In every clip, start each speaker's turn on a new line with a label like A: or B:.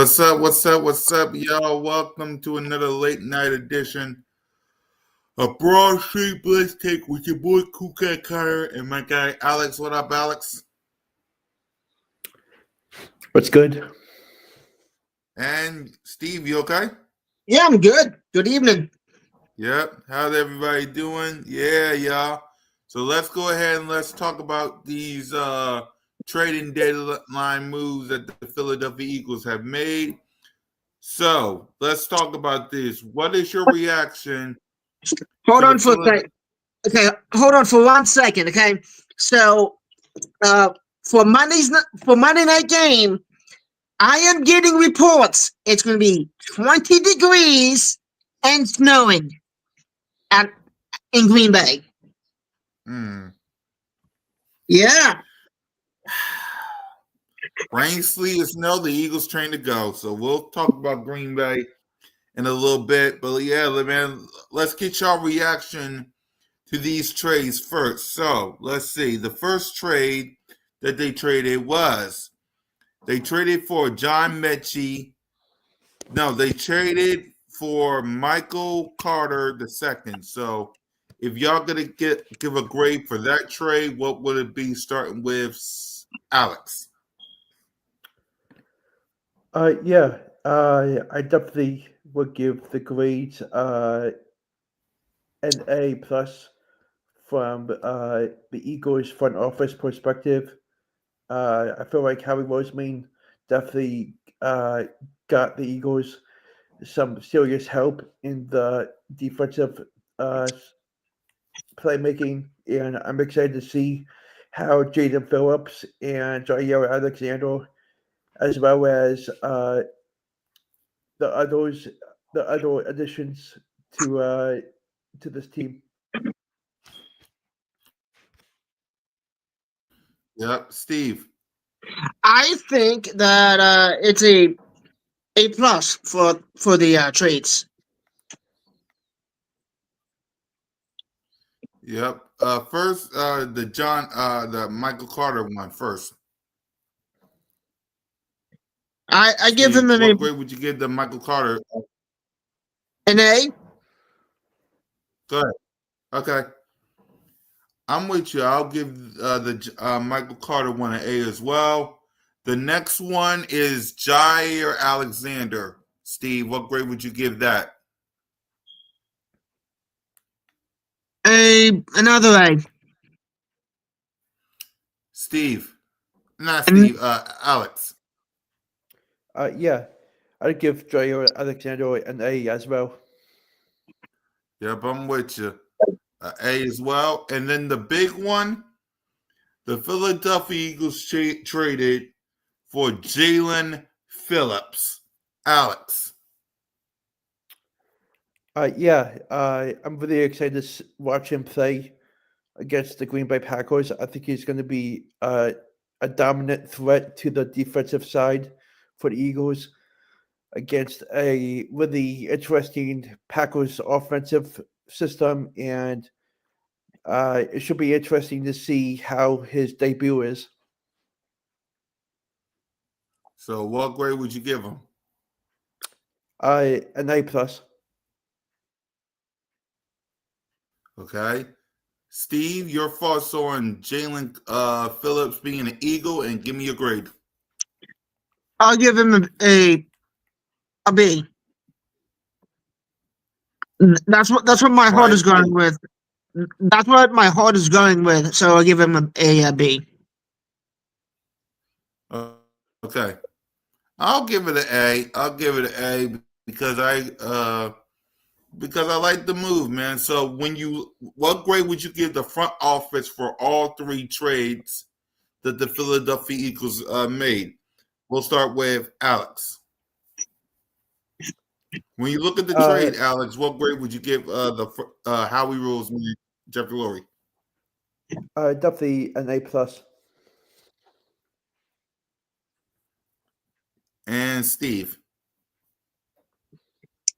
A: What's up? What's up? What's up, y'all? Welcome to another late night edition of Broad Street Blitz Take with your boy Kuka Carter and my guy Alex. What up, Alex?
B: What's good?
A: And Steve, you okay?
C: Yeah, I'm good. Good evening.
A: Yep. How's everybody doing? Yeah, y'all. So let's go ahead and let's talk about these trading deadline moves that the Philadelphia Eagles have made. So let's talk about this. What is your reaction?
C: Hold on for a second. Okay, hold on for 1 second. Okay, so for Monday night game, I am getting reports. It's going to be 20 degrees and snowing in Green Bay. Yeah.
A: Rain, sleet, or snow, the Eagles train to go. So we'll talk about Green Bay in a little bit. But yeah, man, let's get y'all reaction to these trades first. So let's see. The first trade that they traded was they traded for John Mechie. No, they traded for Michael Carter II. So if y'all gonna give a grade for that trade, what would it be? Starting with Alex.
B: I definitely would give the grade an A plus from the Eagles front office perspective. I feel like Howie Roseman definitely got the Eagles some serious help in the defensive playmaking, and I'm excited to see how Jaden Phillips and Jair Alexander, as well as the other additions to this team.
A: Yep, Steve.
C: I think that it's a plus for the trades.
A: Yep. First, the Michael Carter one first.
C: I give him
A: what grade would you give the Michael Carter?
C: an A.
A: Go ahead. Okay. I'm with you. I'll give the Michael Carter one an A as well. The next one is Jair Alexander. Steve, what grade would you give that?
C: Another A.
A: Steve. Not Steve, Alex.
B: Yeah, I'd give Jair Alexander an A as well.
A: Yep, I'm with you. A as well. And then the big one, the Philadelphia Eagles traded for Jalen Phillips. Alex.
B: I'm really excited to watch him play against the Green Bay Packers. I think he's going to be a dominant threat to the defensive side for the Eagles against a really interesting Packers offensive system, and it should be interesting to see how his debut is.
A: So what grade would you give him?
B: An A plus.
A: Okay. Steve, your thoughts on Jalen Phillips being an Eagle, and give me your grade.
C: I'll give him a B. That's what my heart is going with. That's what my heart is going with. So I'll give him a B.
A: Okay. I'll give it an A. I'll give it an A because I like the move, man. So what grade would you give the front office for all three trades that the Philadelphia Eagles made? We'll start with Alex. When you look at the trade, Alex, what grade would you give the Howie Roseman, Jeffrey Lurie?
B: Definitely an A plus.
A: And Steve.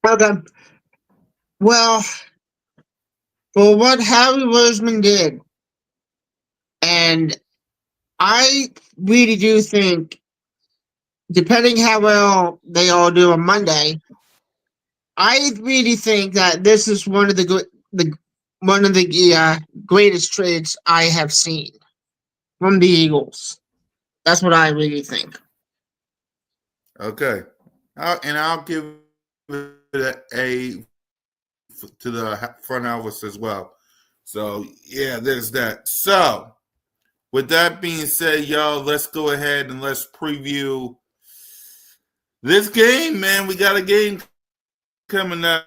C: Okay. Well, for what Howie Roseman did, and I really do think depending how well they all do on Monday, I really think that this is one of the greatest trades I have seen from the Eagles. That's what I really think.
A: Okay. I'll give it a to the front office as well. So, yeah, there's that. So, with that being said, y'all, let's go ahead and let's preview this game, man. We got a game coming up.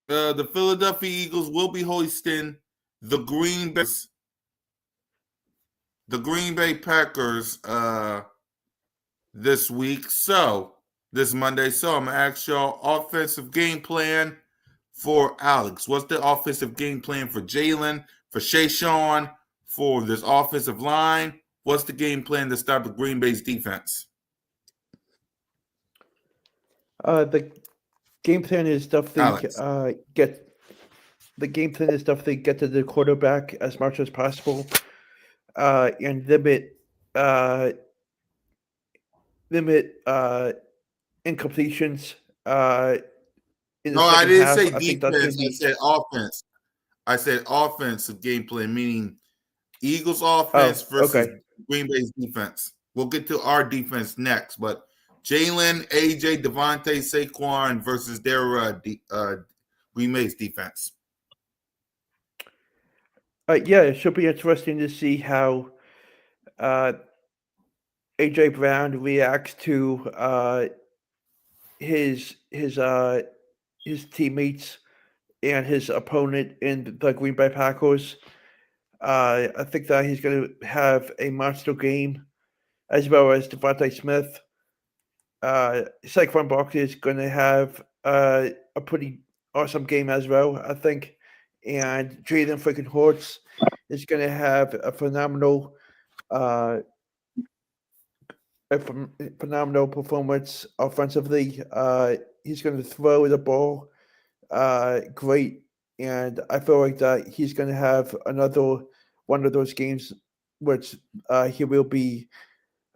A: The Philadelphia Eagles will be hosting the Green Bay Packers this week. So, this Monday. So, I'm going to ask y'all offensive game plan for Alex. What's the offensive game plan for Jalen, for Shayshawn, for this offensive line? What's the game plan to stop the Green Bay's defense?
B: The game plan is definitely get to the quarterback as much as possible, and limit incompletions.
A: No, I didn't say defense. I said offense. I said offensive game plan, meaning Eagles offense versus Green Bay's defense. We'll get to our defense next, but Jalen, AJ, Devontae, Saquon versus their Green Bay's defense.
B: Yeah, it should be interesting to see how AJ Brown reacts to his teammates and his opponent in the Green Bay Packers. I think that he's going to have a monster game, as well as Devontae Smith. Saquon Barkley is going to have a pretty awesome game as well, I think. And Jalen freaking Hurts is going to have a phenomenal performance offensively. He's going to throw the ball great, and I feel like that he's going to have another one of those games which he will be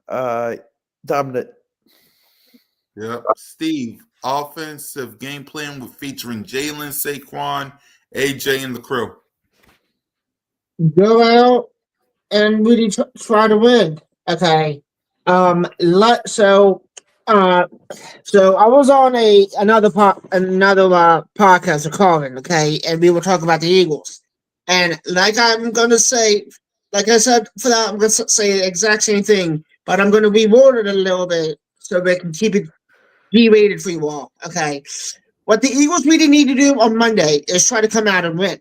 B: dominant.
A: Yep. Steve, offensive game plan with featuring Jalen, Saquon, AJ, and the crew.
C: Go out and really try to win. Okay. So I was on another podcast of Colin, okay, and we were talking about the Eagles, and like I said for that, I'm gonna say the exact same thing, but I'm gonna reword it a little bit so we can keep it G-rated for you all. Okay, what the Eagles really need to do on Monday is try to come out and win.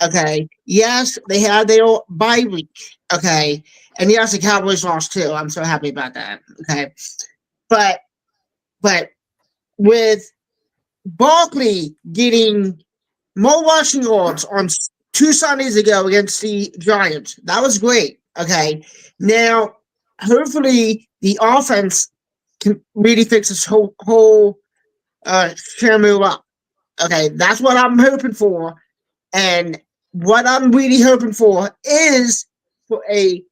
C: Okay, yes, they had their bye week. Okay, and yes, the Cowboys lost too. I'm so happy about that. Okay, but with Barkley getting more rushing yards on 2 Sundays ago against the Giants, that was great. Okay, now hopefully the offense can really fix this whole Shamu up. Okay, that's what I'm hoping for, and what I'm really hoping for is for a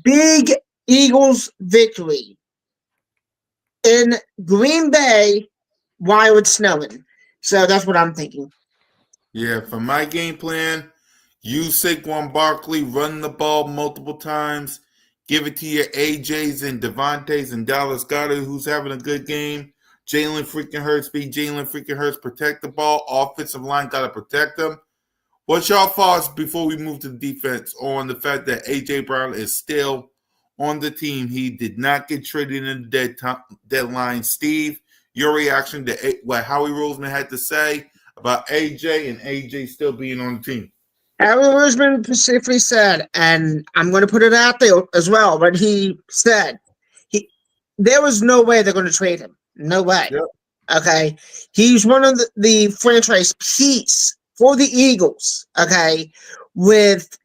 C: big Eagles victory in Green Bay while it's snowing. So that's what I'm thinking.
A: Yeah, for my game plan, use Saquon Barkley, run the ball multiple times, give it to your AJs and Devontaes and Dallas Goedert, who's having a good game. Jalen freaking Hurts, protect the ball. Offensive line got to protect them. What's your thoughts before we move to the defense on the fact that A.J. Brown is still on the team? He did not get traded in the deadline. Steve, your reaction to what Howie Roseman had to say about A.J. and A.J. still being on the team?
C: Howie Roseman specifically said, and I'm going to put it out there as well, but he said there was no way they're going to trade him. No way.
A: Yep.
C: Okay. He's one of the franchise piece for the Eagles. Okay. With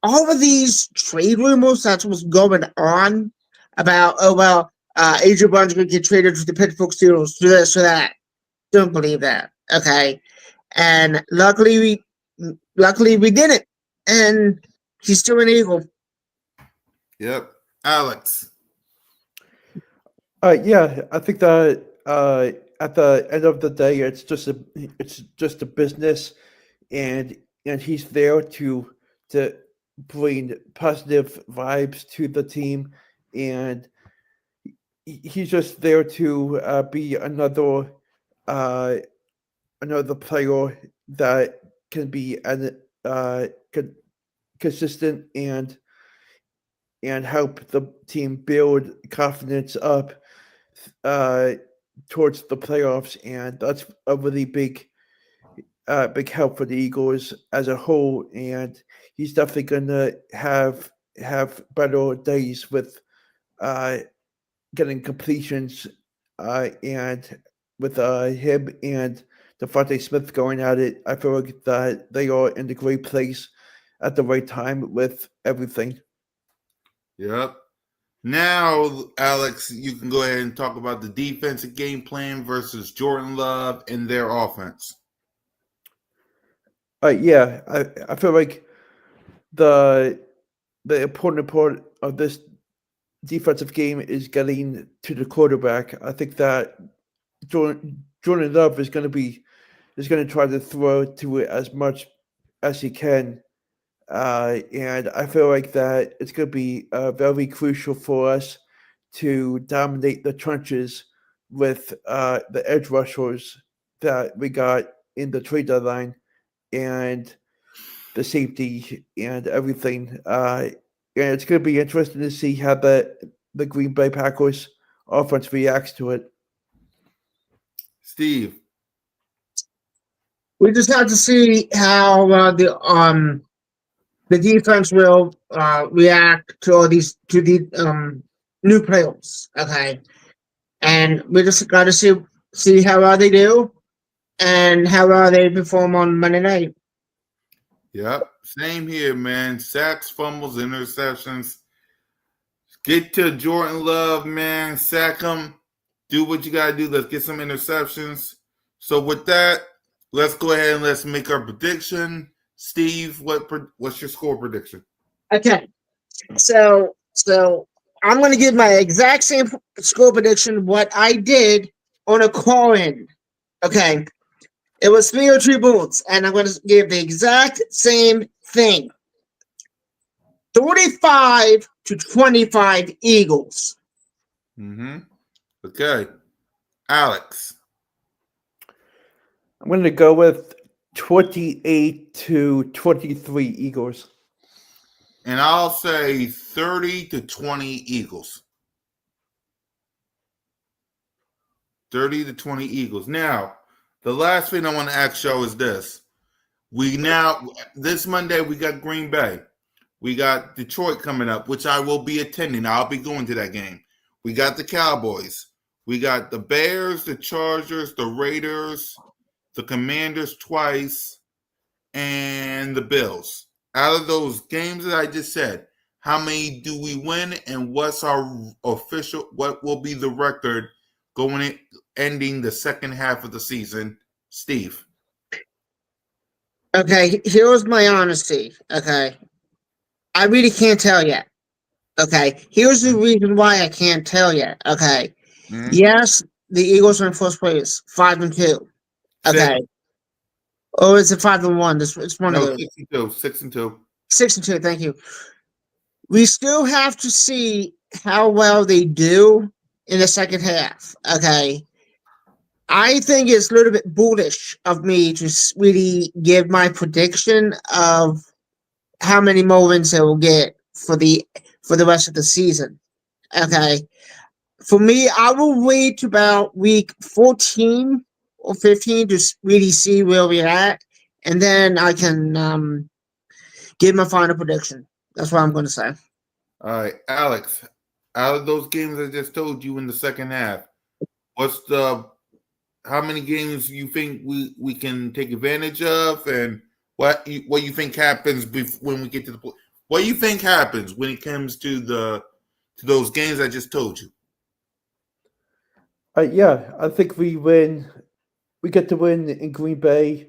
C: all of these trade rumors that was going on about, AJ Brown's going to get traded to the Pittsburgh Steelers, to this or that. Don't believe that. Okay. And luckily we didn't. And he's still an Eagle.
A: Yep. Alex.
B: Yeah, I think that at the end of the day, it's just a business, and he's there to bring positive vibes to the team, and he's just there to be uh, another player that can be consistent and help the team build confidence up uh, towards the playoffs, and that's a really big help for the Eagles as a whole. And he's definitely gonna have better days with uh, getting completions, and with him and Devontae Smith going at it. I feel like that they are in the great place at the right time with everything.
A: Yep. Now, Alex, you can go ahead and talk about the defensive game plan versus Jordan Love and their offense.
B: Yeah, I feel like the the important part of this defensive game is getting to the quarterback. I think that Jordan Love is going to try to throw to it as much as he can, and I feel like that it's going to be very crucial for us to dominate the trenches with the edge rushers that we got in the trade deadline and the safety and everything. And it's going to be interesting to see how the Green Bay Packers offense reacts to it.
A: Steve.
C: We just have to see how the defense will react to all these to the new players. Okay, and we just got to see how well they do and how well they perform on Monday night.
A: Yep. Same here, man. Sacks, fumbles, interceptions. Get to Jordan Love, man. Sack him. Do what you got to do. Let's get some interceptions. So with that, let's go ahead and let's make our prediction. Steve, what's your score prediction?
C: Okay, so I'm going to give my exact same score prediction what I did on a call-in. Okay, it was 3-3 Bullets, and I'm going to give the exact same thing. 35-25 Eagles.
A: Mm-hmm. Okay. Alex.
B: I'm going to go with 28-23 Eagles.
A: And I'll say 30-20 Eagles. 30-20 Eagles. Now, the last thing I want to ask y'all is this. This Monday, we got Green Bay. We got Detroit coming up, which I will be attending. I'll be going to that game. We got the Cowboys. We got the Bears, the Chargers, the Raiders, the Commanders twice, and the Bills. Out of those games that I just said, how many do we win, and what will be the record ending the second half of the season? Steve.
C: Okay, here's my honesty. Okay, I really can't tell yet. Okay, here's the reason why I can't tell yet. Okay, yes, the Eagles are in first place, 5-2. Okay, or is it 5-1? It's one of those.
A: 6-2.
C: 6-2. Thank you. We still have to see how well they do in the second half. Okay, I think it's a little bit bullish of me to really give my prediction of how many more wins they will get for the rest of the season. Okay, for me, I will wait about week 14 or 15 to really see where we're at, and then I can give my final prediction. That's what I'm going to say.
A: All right, Alex. Out of those games I just told you in the second half, how many games you think we can take advantage of, and what you think happens when we get to the what you think happens when it comes to those games I just told you?
B: Yeah, I think we win. We get to win in Green Bay.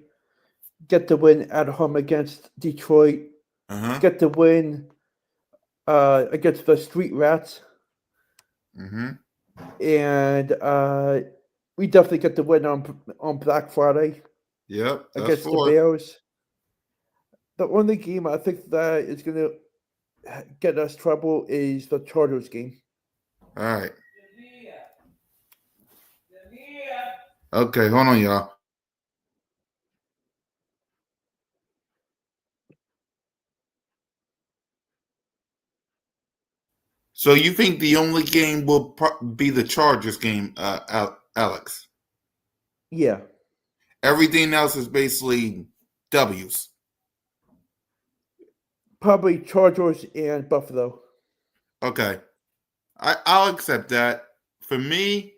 B: Get to win at home against Detroit. Get to win against the Street Rats.
A: Mm-hmm.
B: and we definitely get the win on Black Friday
A: Yep, that's
B: against the
A: four.
B: Bears. The only game I think that is going to get us trouble is the Chargers game.
A: All right. Okay, hold on, y'all. So you think the only game will be the Chargers game, Alex?
B: Yeah.
A: Everything else is basically W's.
B: Probably Chargers and Buffalo.
A: Okay. I'll accept that. For me,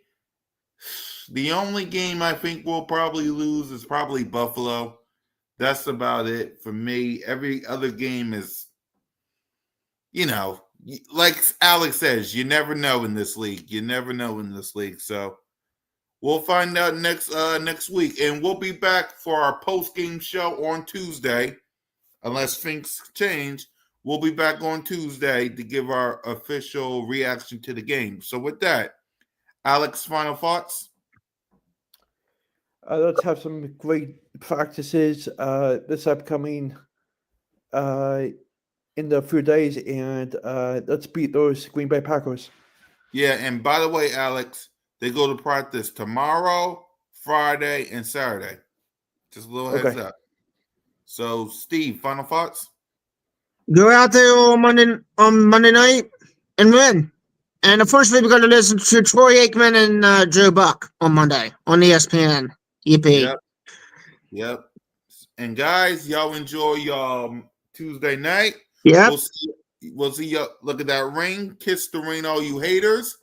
A: the only game I think we'll probably lose is probably Buffalo. That's about it for me. Every other game is, like Alex says, you never know in this league. You never know in this league. So we'll find out next week. And we'll be back for our post-game show on Tuesday. Unless things change, we'll be back on Tuesday to give our official reaction to the game. So with that, Alex, final thoughts?
B: Let's have some great practices this upcoming in the few days, and let's beat those Green Bay Packers.
A: Yeah, and by the way, Alex, they go to practice tomorrow, Friday, and Saturday. Just a little heads up. So, Steve, final thoughts?
C: Go out there on Monday night and win. And unfortunately, we're going to listen to Troy Aikman and Joe Buck on Monday on ESPN. Yippee.
A: Yep. And guys, y'all enjoy y'all Tuesday night.
C: Yep.
A: We'll see y'all. Look at that ring. Kiss the ring, all you haters.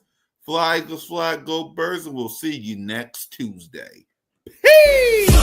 A: Fly, Eagles, fly, go Birds. And we'll see you next Tuesday. Peace!